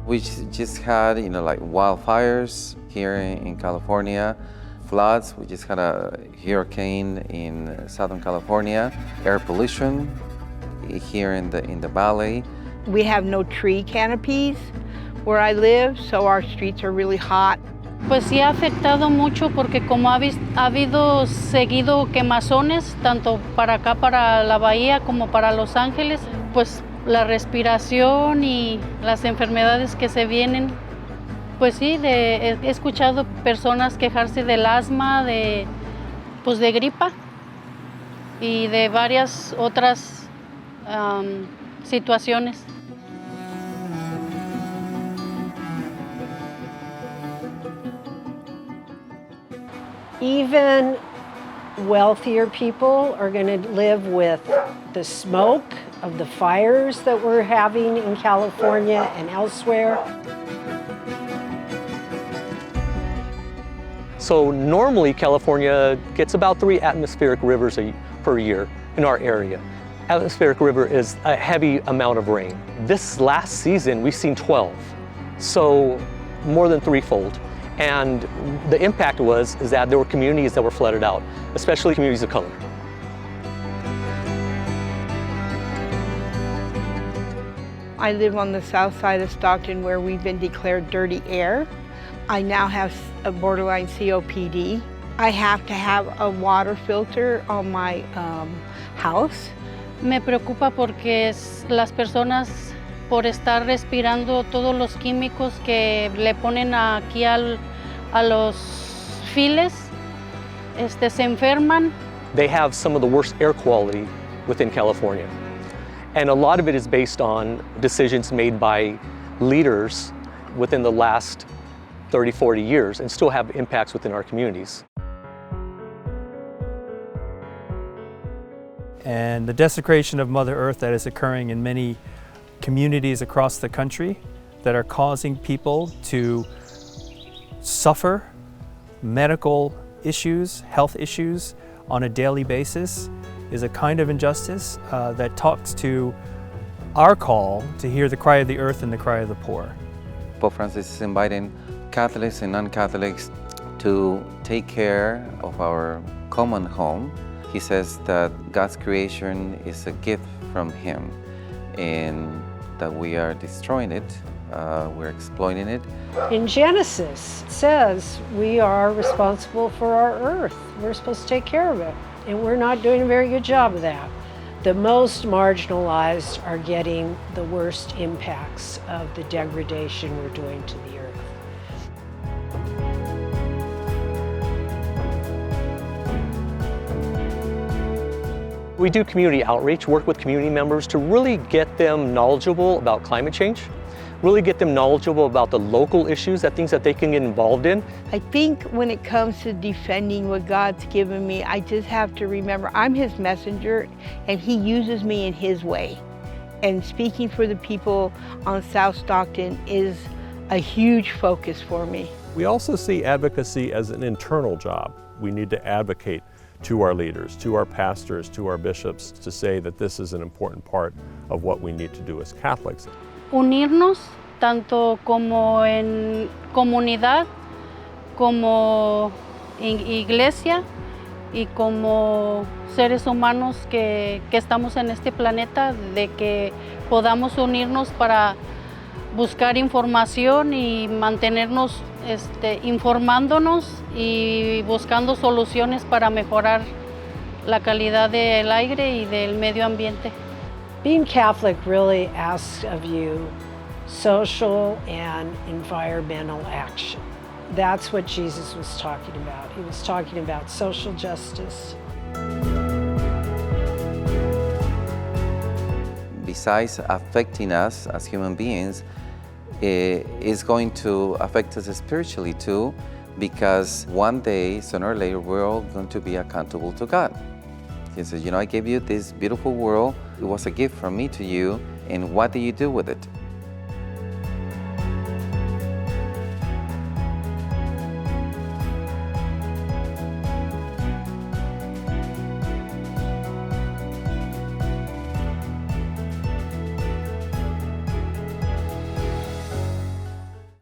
We just had, like wildfires here in California, floods. We just had a hurricane in Southern California, air pollution here in the valley. We have no tree canopies where I live, so our streets are really hot. Pues sí ha afectado mucho porque como ha habido seguido quemazones, tanto para acá, para la bahía, como para Los Ángeles, pues la respiración y las enfermedades que se vienen. Pues sí, he escuchado personas quejarse del asma, de gripa y de varias otras situaciones. Even wealthier people are going to live with the smoke of the fires that we're having in California and elsewhere. So normally California gets about 3 atmospheric rivers per year in our area. Atmospheric river is a heavy amount of rain. This last season we've seen 12, so more than threefold. And the impact is that there were communities that were flooded out, especially communities of color. I live on the south side of Stockton where we've been declared dirty air. I now have a borderline COPD. I have to have a water filter on my house. Me preocupa porque las personas, por estar respirando todos los químicos que le ponen aquí a los files, se enferman. They have some of the worst air quality within California. And a lot of it is based on decisions made by leaders within the last 30, 40 years and still have impacts within our communities. And the desecration of Mother Earth that is occurring in many communities across the country that are causing people to suffer medical issues, health issues on a daily basis is a kind of injustice that talks to our call to hear the cry of the earth and the cry of the poor. Pope Francis is inviting Catholics and non-Catholics to take care of our common home. He says that God's creation is a gift from Him and that we are destroying it, we're exploiting it. In Genesis, it says we are responsible for our earth. We're supposed to take care of it, and we're not doing a very good job of that. The most marginalized are getting the worst impacts of the degradation we're doing to the earth. We do community outreach, work with community members to really get them knowledgeable about climate change, really get them knowledgeable about the local issues, things that they can get involved in. I think when it comes to defending what God's given me, I just have to remember I'm His messenger and He uses me in His way. And speaking for the people on South Stockton is a huge focus for me. We also see advocacy as an internal job. We need to advocate to our leaders, to our pastors, to our bishops, to say that this is an important part of what we need to do as Catholics. Unirnos tanto como en comunidad, como en iglesia y como seres humanos que estamos en este planeta, de que podamos unirnos para buscar información y mantenernos informándonos y buscando soluciones para mejorar la calidad del aire y del medio ambiente. Being Catholic really asks of you social and environmental action. That's what Jesus was talking about. He was talking about social justice. Besides affecting us as human beings, it's going to affect us spiritually too, because one day, sooner or later, we're all going to be accountable to God. He says, I gave you this beautiful world. It was a gift from me to you, and what do you do with it?